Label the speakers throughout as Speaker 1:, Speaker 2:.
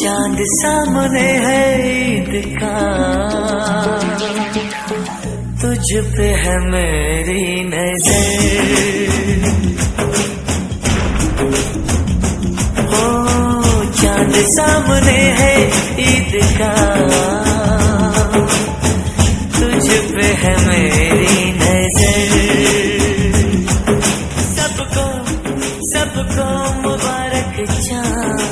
Speaker 1: चांद सामने है ईद का, तुझ पे है मेरी नजर। हो चांद सामने है ईद का, तुझ पे है मेरी नजर। सबको मुबारक चांद,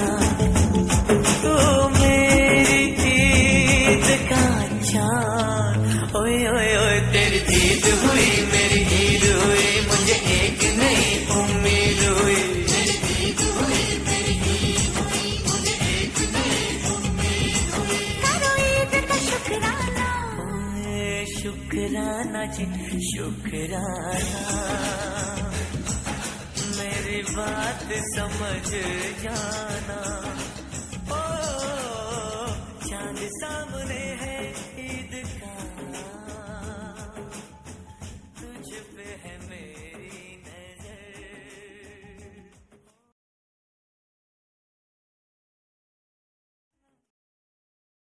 Speaker 1: तू मेरी ईद का चांद। ओए ओए ओए तेरी ईद हुई मेरी ईद हुई, मुझे एक नई उम्मीद हुई। तेरी ईद हुई मेरी ईद हुई, मुझे एक नई उम्मीद हुई। करो ईद का शुक्राना, ओए शुक्राना जी शुक्राना, मेरी बात समझ जाना।